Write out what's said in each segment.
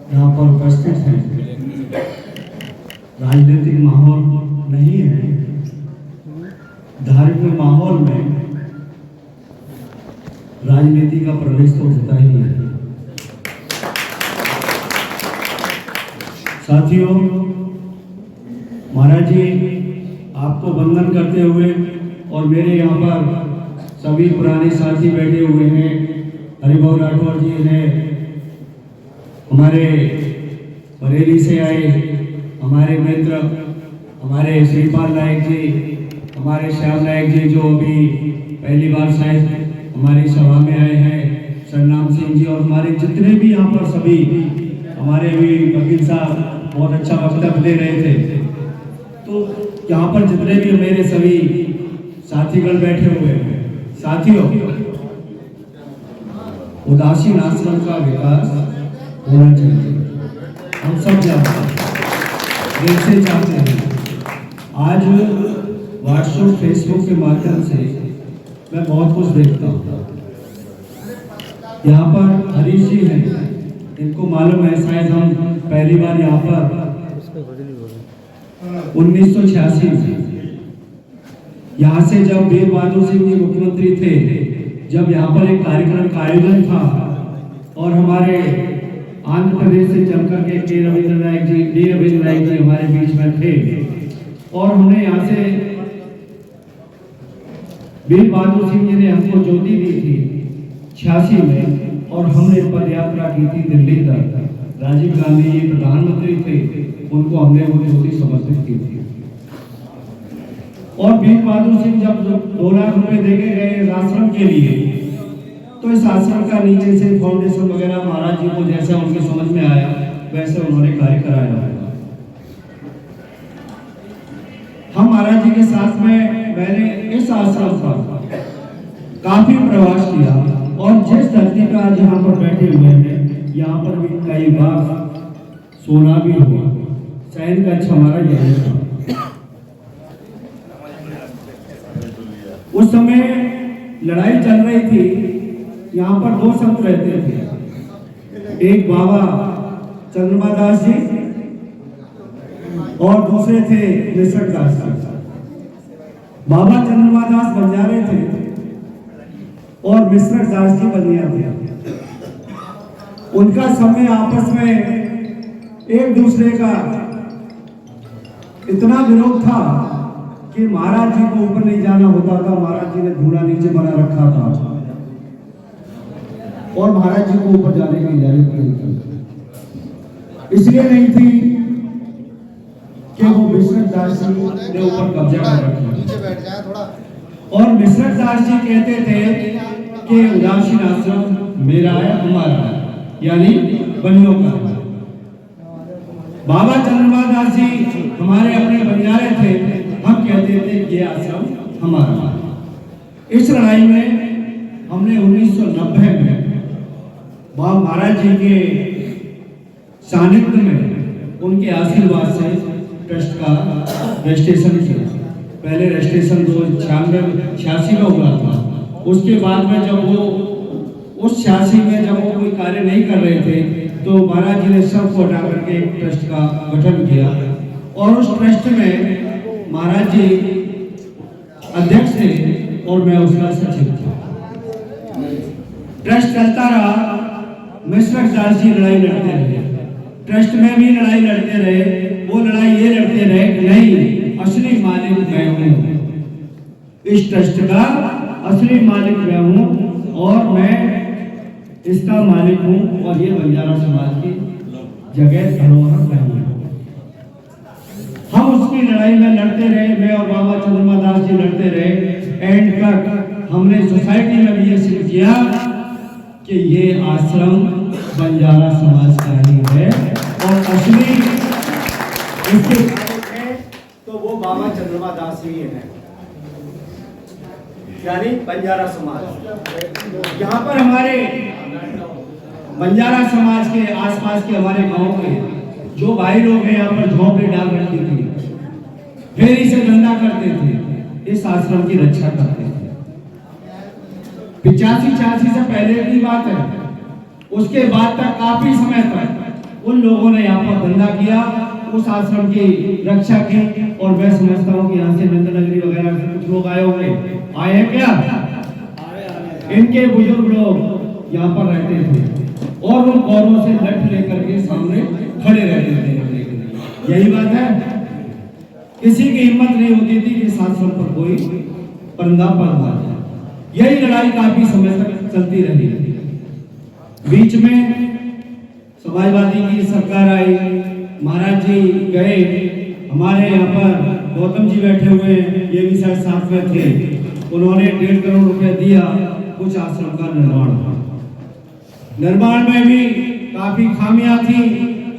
यहाँ पर उपस्थित हैं। राजनीतिक माहौल नहीं है, धार्मिक माहौल में राजनीति का प्रवेश तो होता ही है। साथियों, महाराज जी आपको वंदन करते हुए और मेरे यहाँ पर सभी पुराने साथी बैठे हुए हैं। हरिभाऊ राठौर जी हैं, हमारे बरेली से आए हमारे मित्र, हमारे श्रीपाल नायक जी, हमारे श्याम नायक जी जो अभी पहली बार शायद हमारी सभा में आए हैं, सरनाम सिंह जी, और हमारे जितने भी यहाँ पर सभी हमारे भी वकील साहब बहुत अच्छा वक्तव्य दे रहे थे। तो यहाँ पर जितने भी मेरे सभी साथीगण बैठे हुए हैं। साथियों, उदासीन आश्रम का विकास होना चाहिए, हम सब चाहते हैं, दिल से चाहते हैं। आज व्हाट्सएप फेसबुक के माध्यम से मैं बहुत कुछ देखता हूँ। यहाँ पर हरीश जी हैं, इनको मालूम है शायद हम पहली बार यहाँ पर 1986 में यहाँ से जब वीर बहादुर सिंह जी मुख्यमंत्री थे, जब यहाँ पर एक कार्यक्रम का आयोजन था और हमारे आंध्र प्रदेश से चलकर के डी रविंद्र नायक जी हमारे बीच में थे और हमने यहाँ से वीर बहादुर सिंह जी ने हमको ज्योति दी थी 86 में और हमने पद यात्रा की थी दिल्ली तक। राजीव गांधी जी प्रधानमंत्री थे, उनको हमने वो ज्योति समर्पित की थी। और वीर बहादुर सिंह जब 2 लाख रुपए देके गए आश्रम के लिए, तो इस आश्रम का नीचे से फाउंडेशन वगैरह महाराज जी को जैसा उनके समझ में आया वैसे उन्होंने कार्य कराया। हम महाराज जी के साथ में मैंने इस आश्रम का काफी प्रवास किया और जिस धरती पर आज यहाँ पर बैठे हुए हैं, यहाँ पर भी कई बार सोना भी हुआ। सैन का अच्छा हमारा यही था। उस समय लड़ाई चल रही थी, यहाँ पर 2 संत रहते थे, एक बाबा चंद्रमा दास जी और दूसरे थे निसर्ग दास जी। बाबा चंद्रमा दास बंजारे थे और निसर्ग दास जी बनिया थे। उनका समय आपस में एक दूसरे का इतना विरोध था कि महाराज जी को ऊपर नहीं जाना होता था। महाराज जी ने धूला नीचे बना रखा था और महाराज जी को ऊपर जाने की इजाजत नहीं थी। इसलिए नहीं थी कि वो मिश्रक दास जी ने ऊपर कब्जा कर रखा। और मिश्रक दास जी कहते थे कि उदासीन आश्रम मेरा है, हमारा है, यानी बनियों का। बाबा चंद्रमा दास जी हमारे अपने बंजारे थे, हम कहते थे ये आश्रम हमारा। इस लड़ाई में हमने 1990 में बाबा महाराज जी के सानिध्य में उनके आशीर्वाद से ट्रस्ट का रजिस्ट्रेशन किया। पहले रजिस्ट्रेशन 86 में हुआ था। उसके बाद में जब वो उस 86 में जब वो कोई कार्य नहीं कर रहे थे, तो महाराज जी ने सबको हटा करके एक ट्रस्ट का गठन किया और उस ट्रस्ट में महाराज जी अध्यक्ष थे और मैं उसका सचिव था। ट्रस्ट चलता रहा, मिश्रक दास जी लड़ाई लड़ते रहे, ट्रस्ट में भी लड़ाई लड़ते रहे। वो लड़ाई ये लड़ते रहे कि नहीं, असली मालिक मैं हूँ, इस ट्रस्ट का असली मालिक मैं हूँ और मैं इसका मालिक हूँ और ये बंजारा समाज की जगह धरोहर नहीं है। हम उसकी लड़ाई में लड़ते रहे, मैं और बाबा चंद्रमा दास जी लड़ते रहे। एंड तक हमने सोसाइटी में भी ये सिद्ध किया कि ये आश्रम बंजारा समाज का ही है और असली इसके तो वो बाबा चंद्रमा दास ही है, यानी बंजारा समाज। यहाँ पर हमारे बंजारा समाज के आसपास के हमारे गांव के जो भाई लोग हैं, यहाँ पर झोंपड़ी डाल रखी थी, फेरी से धंधा करते थे, इस आश्रम की रक्षा करते थे। 85-86 से पहले की बात है। उसके बाद तक काफी समय तक उन लोगों ने यहाँ पर धंधा किया, उस आश्रम की रक्षा की। और मैं समझता हूँ कि यहाँ से नंदनगरी वगैरह से कुछ लोग आए होंगे, आए हैं क्या? इनके बुजुर्ग लोग यहाँ पर रहते थे और वो गौरव से लठ लेकर के सामने खड़े रहते थे। यही बात है, किसी की हिम्मत नहीं होती थी कि इस आश्रम पर कोई पर्दा पड़ जाए। यही लड़ाई काफी समय तक चलती रही। बीच में समाजवादी की सरकार आई, महाराज जी गए, हमारे यहाँ पर गौतम जी बैठे हुए हैं, ये भी शायद साथ में थे, उन्होंने 1.5 करोड़ रुपए दिया, कुछ आश्रम का निर्माण हुआ। निर्माण में भी काफी खामियां थी,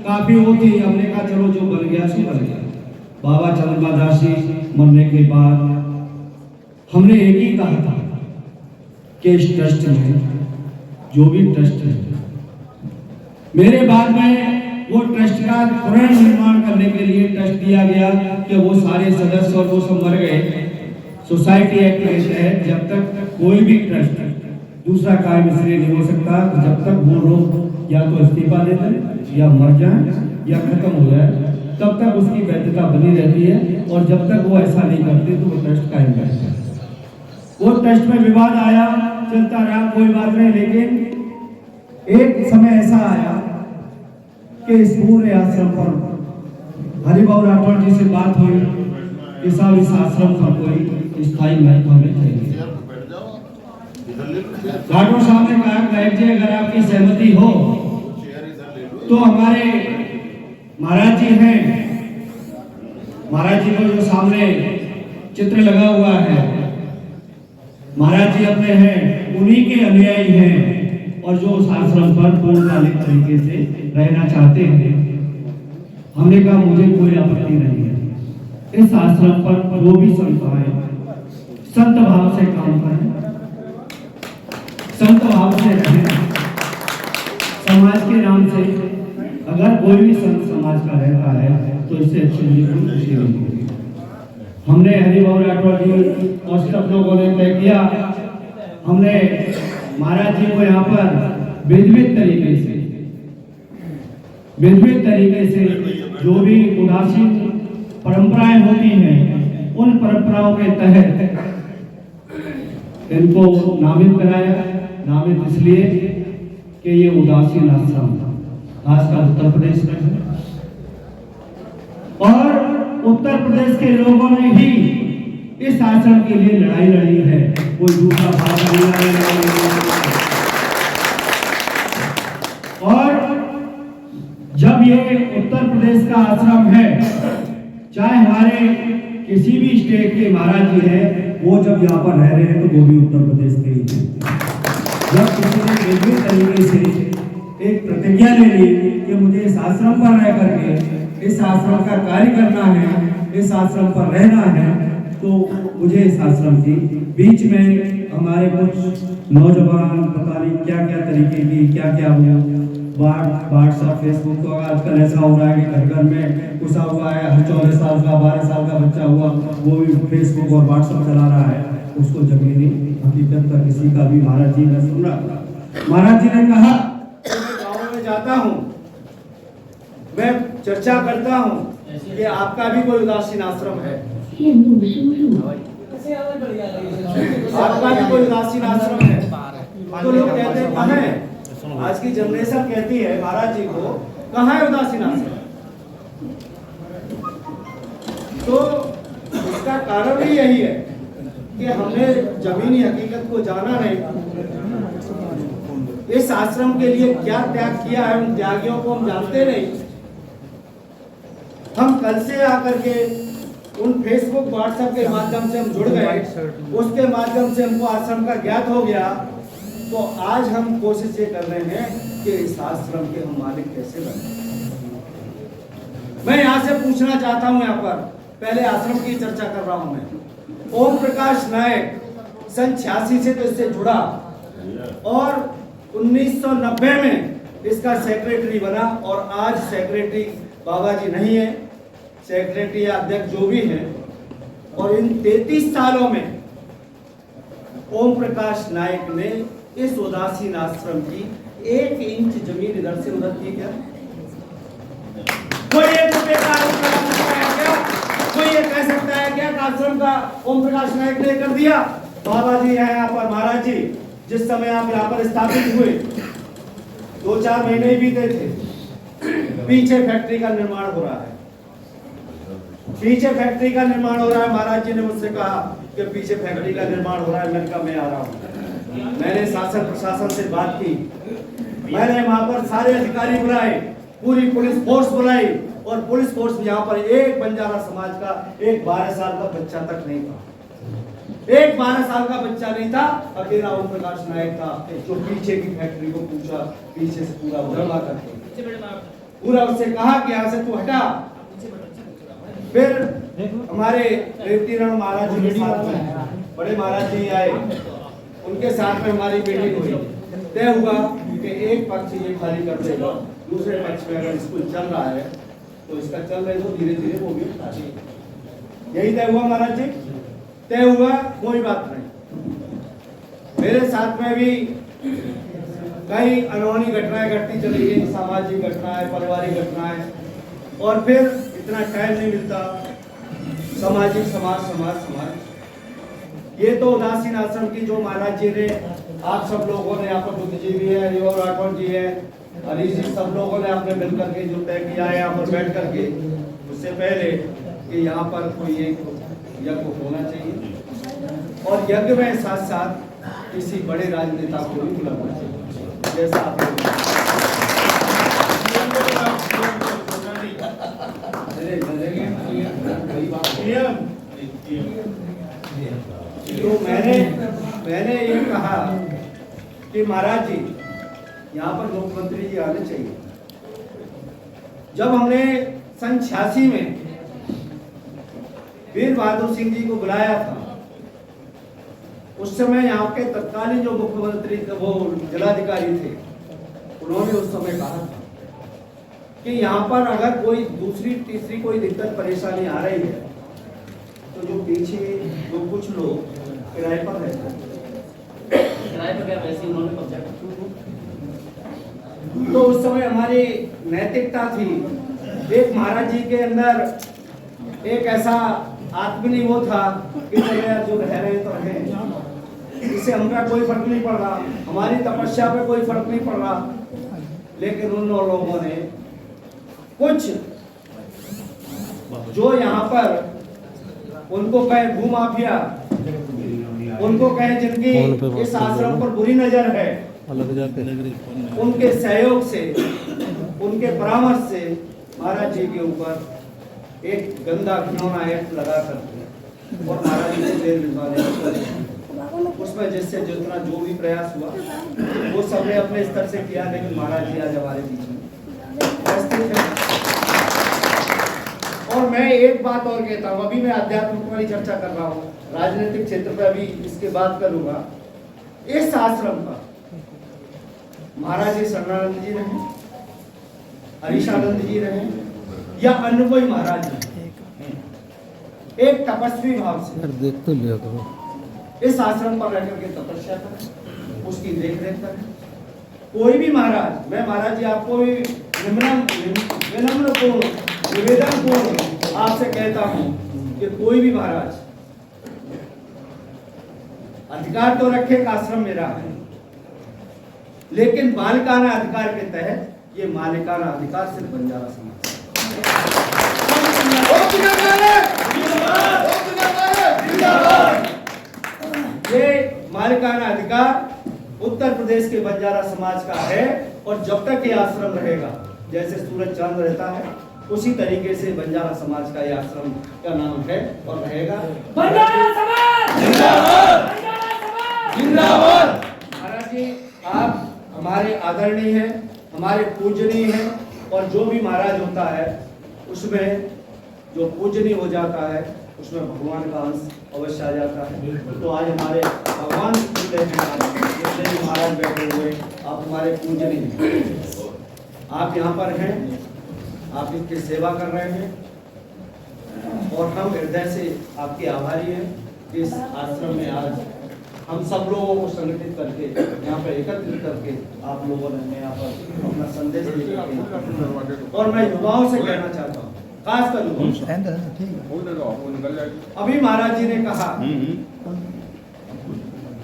काफी वो थी। हमने कहा चलो जो बन गया सो बन गया। बाबा चंद्रमा दास जी मरने के बाद हमने एक ही कहा था कि इस ट्रस्ट में जो भी ट्रस्ट है, मेरे बाद में वो ट्रस्ट का पुनर्निर्माण करने के लिए ट्रस्ट दिया गया कि वो सारे सदस्य और वो सब मर गए। सोसाइटी एक्ट कहता है जब तक कोई भी ट्रस्ट दूसरा कार्य इसलिए नहीं हो सकता जब तक वो लोग या तो इस्तीफा दे दें या मर जाएं या खत्म हो जाए, तब तक उसकी वैधता बनी रहती है। और जब तक वो ऐसा नहीं करते तो वो ट्रस्ट कायम रहता है। वो ट्रस्ट में विवाद आया, चलता रहा, कोई बात नहीं। लेकिन एक समय ऐसा आया कि इस पूरे आश्रम पर हरिभाऊ राठौर जी से बात हुई कि साहब इस आश्रम का कोई स्थायी महत्व हमें चाहिए। राठौर साहब ने कहा नायक जी अगर आपकी सहमति हो तो हमारे महाराज जी हैं, महाराज जी को जो सामने चित्र लगा हुआ है, महाराज जी अपने हैं, उन्हीं के अनुयायी हैं और जो उस आश्रम पर पूर्णकालिक तरीके से रहना चाहते हैं। हमने कहा मुझे कोई आपत्ति नहीं है, इस आश्रम पर जो भी संत आए संत भाव से काम करें, संत भाव से रहें, समाज के नाम से। अगर कोई भी संत समाज का रहता है तो इससे अच्छी मुझे कोई खुशी नहीं होगी। हमने हरिभाऊ राठौर जी और सब लोगों ने तय किया, हमने महाराज जी को यहाँ पर विधिवत तरीके से जो भी उदासीन परंपराएं होती हैं उन परंपराओं के तहत इनको नामित कराया। नामित इसलिए कि ये उदासीन आश्रम खासकर उत्तर प्रदेश में है और उत्तर प्रदेश के लोगों ने ही इस आश्रम के लिए लड़ाई लड़ी है, कोई दूसरा भाग नहीं लड़ा। और जब ये उत्तर प्रदेश का आश्रम है, चाहे हमारे किसी भी स्टेट के महाराज जी हैं, वो जब यहाँ पर रह रहे हैं तो वो भी उत्तर प्रदेश के ही हैं। जब किसी ने एक भी तरीके से एक प्रतिज्ञा ले ली कि मुझे इस आश्रम पर रह करके इस आश्रम का कार्य करना है, इस आश्रम पर रहना है, तो मुझे इस आश्रम की बीच में हमारे कुछ नौजवान पता नहीं क्या क्या तरीके की क्या क्या व्हाट्सएप फेसबुक तो आजकल ऐसा हो रहा है कि घर घर में घुसा हुआ है, हर 14 साल का 12 साल का बच्चा हुआ वो भी फेसबुक और व्हाट्सएप चला रहा है, उसको जमीनी हकीकत का किसी का भी। महाराज जी ने सुन रहा, महाराज जी ने कहा गाँव में जाता हूँ, मैं चर्चा करता हूँ कि आपका भी कोई उदासीन आश्रम है, आपका भी कोई उदासीन आश्रम है, तो लोग कहते हैं कहाँ है? आज की जनरेशन कहती है महाराज जी को कहाँ है उदासीन आश्रम? तो इसका कारण ही यही है कि हमने जमीनी हकीकत को जाना नहीं, इस आश्रम के लिए क्या त्याग किया है उन त्यागियों को हम जानते नहीं। हम कल से आकर के उन फेसबुक व्हाट्सएप के माध्यम से हम जुड़ गए, उसके माध्यम से हमको आश्रम का ज्ञात हो गया, तो आज हम कोशिश ये कर रहे हैं कि इस आश्रम के हम मालिक कैसे बने। मैं यहाँ से पूछना चाहता हूँ, यहाँ पर पहले आश्रम की चर्चा कर रहा हूँ मैं। ओम प्रकाश नायक सन 86 से तो इससे जुड़ा और 1990 में इसका सेक्रेटरी बना और आज सेक्रेटरी बाबा जी नहीं है, सेक्रेटरी या अध्यक्ष जो भी है। और इन 33 सालों में ओम प्रकाश नायक ने इस उदासीन आश्रम की 1 इंच जमीन इधर से उधर की क्या? कोई एक रुपये का आरोप लगा सकता है क्या? कोई ये कह सकता है क्या कि आश्रम का ओम प्रकाश नायक ने कर दिया? बाबा जी है यहाँ पर, महाराज जी जिस समय आप यहाँ पर स्थापित हुए 2-4 महीने ही बीते थे, पीछे फैक्ट्री का निर्माण हो रहा है, पीछे फैक्ट्री का निर्माण हो रहा है। महाराज जी ने मुझसे कहा कि पीछे फैक्ट्री का निर्माण हो रहा है। मैंने कहा मैं आ रहा हूँ। मैंने शासन प्रशासन से बात की, मैंने वहां पर सारे अधिकारी बुलाए, पूरी पुलिस फोर्स बुलाई, और पुलिस फोर्स में यहाँ पर एक बंजारा समाज का एक 12 साल का बच्चा तक नहीं था, एक 12 साल का बच्चा नहीं था। अकेला ओम प्रकाश नायक था जो पीछे की फैक्ट्री को पूछा, पीछे से पूरा धरना करके पूरा उससे कहा कि यहाँ से तू हटा। फिर हमारे रेवतीरण महाराज जी के साथ में बड़े महाराज जी आए, उनके साथ में हमारी मीटिंग हुई। तय हुआ कि एक पक्ष ये खाली कर देगा, दूसरे पक्ष में अगर स्कूल चल रहा है तो इसका चल रहे तो धीरे धीरे वो भी उठा देगा। यही तय हुआ महाराज जी, तय हुआ, कोई बात नहीं। मेरे साथ में भी कई अनहोनी घटनाएं घटती चली गई, सामाजिक घटनाएं, पारिवारिक घटनाएं, और फिर इतना टाइम नहीं मिलता। सामाजिक समाज ये तो उदासीन आश्रम की जो महाराज जी ने, आप सब लोगों ने, यहाँ पर बुद्ध जी भी है, रिवर राठौर जी है, हरीश जी, सब लोगों ने आपने मिल करके जो तय किया है यहाँ पर बैठ करके, उससे पहले कि यहाँ पर कोई एक यज्ञ होना चाहिए, और यज्ञ में साथ साथ किसी बड़े राजनेता को भी बुलाना चाहिए, जैसा आप तो मैंने ये कहा कि महाराज जी यहाँ पर मुख्यमंत्री जी आने चाहिए। जब हमने सन 86 में वीर बहादुर सिंह जी को बुलाया था, उस समय यहाँ के तत्कालीन जो मुख्यमंत्री थे, वो जिलाधिकारी थे, उन्होंने उस समय कहा था कि यहाँ पर अगर कोई दूसरी तीसरी कोई दिक्कत परेशानी आ रही है तो जो पीछे जो कुछ लोग किराए पर रहते हैं, किराए पर क्या वैसे उन्होंने कब्जा कर, तो उस समय हमारी नैतिकता थी। एक महाराज जी के अंदर एक ऐसा आत्मनिर्भर था कि जो रह रहे तो रहे, इससे हमारा कोई फर्क नहीं पड़ रहा, हमारी तपस्या पे कोई फर्क नहीं पड़ रहा। लेकिन उन लोगों ने कुछ जो यहाँ पर उनको कहे भूमाफिया, उनको कहे जिनकी इस आश्रम पर बुरी नजर है, उनके सहयोग से, उनके परामर्श से महाराज जी के ऊपर एक गंदा घिनौना एक्ट लगा करके और महाराज जी को जेल भिजवाने, उसमें जिससे जितना जो भी प्रयास हुआ वो सबने अपने स्तर से किया, लेकिन महाराज जी आज हमारे बीच में उपस्थित है। और मैं एक बात और कहता हूँ, अभी मैं आध्यात्मिक वाली चर्चा कर रहा हूँ, राजनीतिक क्षेत्र पे अभी इसके बाद करूंगा। इस आश्रम का महाराज जी शरणानंद जी रहे, हरीशानंद जी रहे, या अन्य कोई महाराज रहे, एक तपस्वी भाव से देख तो लिया करो इस आश्रम पर रहकर के तपस्या करें, उसकी देख रेख करें। कोई भी महाराज, मैं महाराज जी आपको भी विनम्र पूर्ण निवेदन पूर्ण आपसे कहता हूं कि कोई भी महाराज अधिकार तो रखे, आश्रम मेरा है, लेकिन मालिकाना अधिकार के तहत ये मालिकाना अधिकार सिर्फ बंजारा समाज, ये मालिकाना अधिकार उत्तर प्रदेश के बंजारा समाज का है। और जब तक ये आश्रम रहेगा, जैसे सूरज चांद रहता है, उसी तरीके से बंजारा समाज का ये आश्रम का नाम है और रहेगा बंजारा समाज जिंदाबाद, जिंदाबाद। महाराज जी आप हमारे आदरणीय हैं, हमारे पूजनीय हैं, और जो भी महाराज होता है उसमें जो पूजनीय हो जाता है उसमें भगवान का अंश अवश्य आ जाता है। तो आज हमारे भगवान महाराज बैठे हुए, आप हमारे पूजनीय, आप यहाँ पर हैं, आप इनकी सेवा कर रहे हैं, और हम हृदय से आपके आभारी हैं कि इस आश्रम में आज हम सब लोगों को संगठित करके यहाँ पर एकत्रित करके आप लोगों ने यहाँ पर अपना संदेश देकर और मैं युवाओं से कहना चाहता हूँ, खास कर अभी महाराज जी ने कहा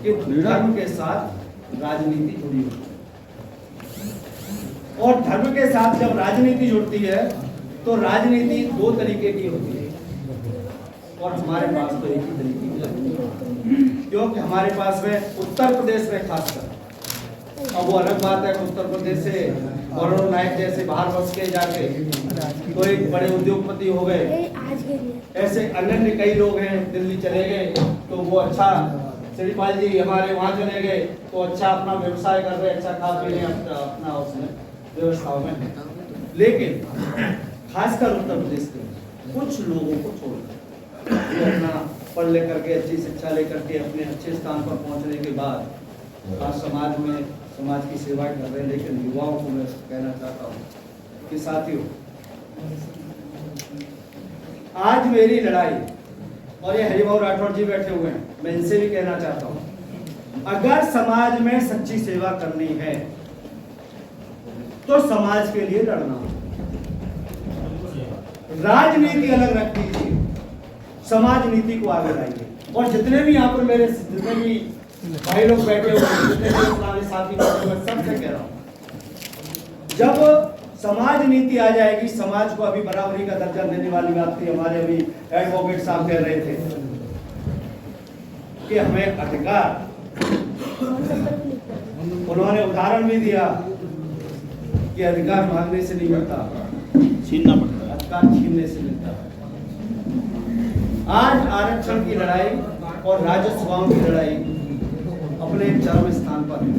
कि धर्म के साथ राजनीति जुड़ी हुई और धर्म के साथ जब राजनीति जुड़ती है तो राजनीति दो तरीके की होती है और हमारे पास तो एक ही तरीके की है, क्योंकि हमारे पास में उत्तर प्रदेश में खासकर, अब वो अलग बात है कि उत्तर प्रदेश से मनोहर नायक जैसे बाहर बस के जाके तो एक बड़े उद्योगपति हो गए, ऐसे अन्य कई लोग हैं दिल्ली चले गए तो वो अच्छा, श्रीपाल जी हमारे वहाँ चले गए तो अच्छा अपना व्यवसाय कर रहे, अच्छा खा पी रहे अपना उसमें व्यवस्थाओं में, लेकिन खासकर उत्तर प्रदेश के कुछ लोगों को छोड़कर वो अपना पढ़ लेकर के अच्छी शिक्षा लेकर के अपने अच्छे स्थान पर पहुंचने के बाद आज समाज में समाज की सेवा कर रहे हैं। लेकिन युवाओं को मैं कहना चाहता हूँ कि साथियों, आज मेरी लड़ाई, और ये हरिभाऊ राठौर जी बैठे हुए हैं, मैं इनसे भी कहना चाहता हूँ, अगर समाज में सच्ची सेवा करनी है तो समाज के लिए लड़ना, राजनीति अलग रख दीजिए, समाज नीति को आगे लाइए। और जितने भी यहाँ पर मेरे जितने भी भाई लोग बैठे हुए हैं, जितने भी पुराने साथी बैठे हुए, सबसे कह रहा हूँ, जब समाज नीति आ जाएगी, समाज को अभी बराबरी का दर्जा देने वाली बात थी, हमारे अभी एडवोकेट साहब कह रहे थे कि हमें अधिकार, उन्होंने उदाहरण भी दिया कि अधिकार मांगने से नहीं मिलता, छीनना पड़ता है, अधिकार छीनने से मिलता है। आज आरक्षण की लड़ाई और राजस्व की लड़ाई अपने चरम स्थान पर है।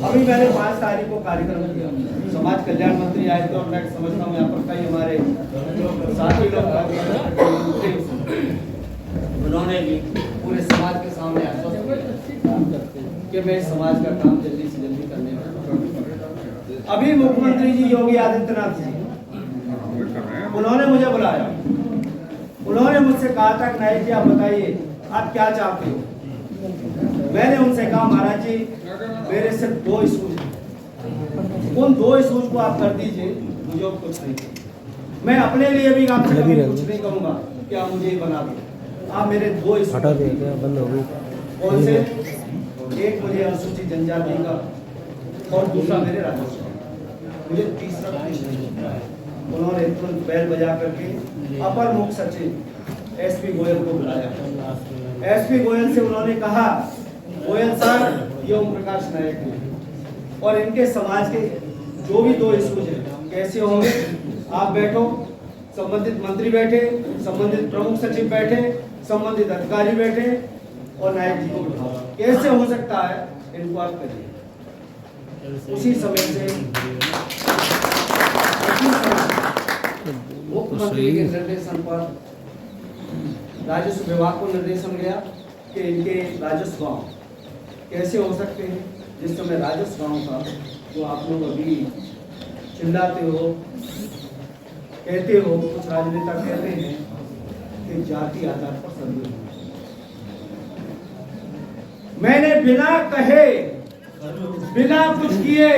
अभी मैंने 5 तारीख को कार्यक्रम किया, समाज कल्याण मंत्री आए थे और मैं समझता हूँ यहाँ पर कई हमारे साथी लोग, उन्होंने भी पूरे समाज के सामने आश्वस्त कि मैं समाज का काम जल्दी से जल्दी करने वाला। अभी मुख्यमंत्री जी योगी आदित्यनाथ जी, उन्होंने मुझे बुलाया, उन्होंने मुझसे कहा था कि नायक जी आप बताइए आप क्या चाहते हो। मैंने उनसे कहा महाराज जी मेरे सिर्फ 2 इशूज हैं, उन 2 इशूज को आप कर दीजिए, मुझे और कुछ नहीं। मैं अपने लिए भी आपसे कुछ नहीं कहूँगा कि आप मुझे बना दो, आप मेरे 2 इशू बंद हो गई। कौन से? एक मुझे अनुसूचित जनजाति का और दूसरा मेरे राजस्व, मुझे तीसरा कुछ नहीं। उन्होंने तुरंत बैल बजा करके अपर मुख्य सचिव एसपी गोयल को बुलाया। एसपी गोयल से उन्होंने कहा, गोयल साहब ये ओम प्रकाश नायक हैं और इनके समाज के जो भी 2 इशूज हैं कैसे होंगे, आप बैठो, संबंधित मंत्री बैठे, संबंधित प्रमुख सचिव बैठे, संबंधित अधिकारी बैठे और नायक जी को बिठाओ, कैसे हो सकता है इनको आप करिए। उसी समय से मुख्यमंत्री के निर्देशन पर राजस्व विभाग को निर्देशन गया कि इनके राजस्व गाँव कैसे हो सकते हैं, जिस समय राजस्व गाँव का जो आप लोग अभी चिल्लाते हो, कहते हो, कुछ राजनेता कहते हैं कि जाति आधार पर सर्वे होना। मैंने बिना कहे, बिना कुछ किए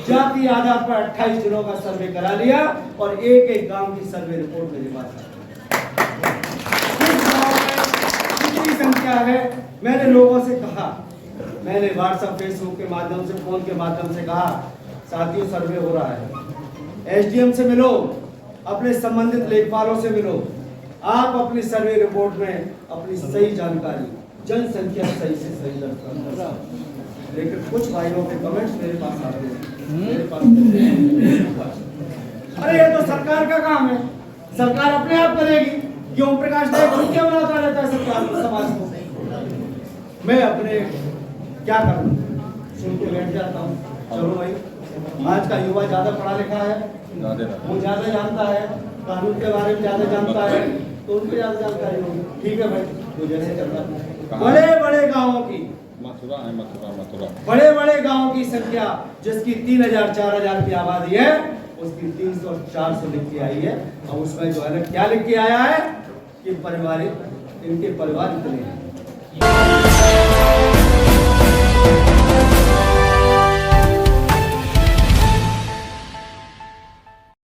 जाति आधार पर 28 जिलों का सर्वे करा लिया और एक गांव की सर्वे रिपोर्ट मेरे पास कितनी संख्या है। मैंने लोगों से कहा, मैंने व्हाट्सएप फेसबुक के माध्यम से, फोन के माध्यम से कहा, साथियों सर्वे हो रहा है, एसडीएम से मिलो, अपने संबंधित लेखपालों से मिलो, आप अपनी सर्वे रिपोर्ट में अपनी सही जानकारी, जनसंख्या सही से सही दर्ज करना। लेकिन कुछ भाइयों के कमेंट्स मेरे पास आते हैं, मेरे पास अरे ये तो सरकार का काम है, सरकार अपने आप करेगी, क्यों प्रकाश नायक क्या बनाता रहता है सरकार को, समाज को। मैं अपने क्या करूं, सुन के बैठ जाता हूं। चलो भाई, आज का युवा ज्यादा पढ़ा लिखा है, वो ज्यादा जानता है, कानून के बारे में ज्यादा जानता है, तो उनकी ज्यादा जानकारी होगी। ठीक है भाई, वो जैसे चल रहा। बड़े बड़े गाँवों की, बड़े बड़े गांवों की संख्या जिसकी 3000 4000 की आबादी है, उसकी 300 400 लिख के आई है। और उसमें जो है क्या लिख के आया है कि पारिवारिक, इनके परिवार इतने हैं, है।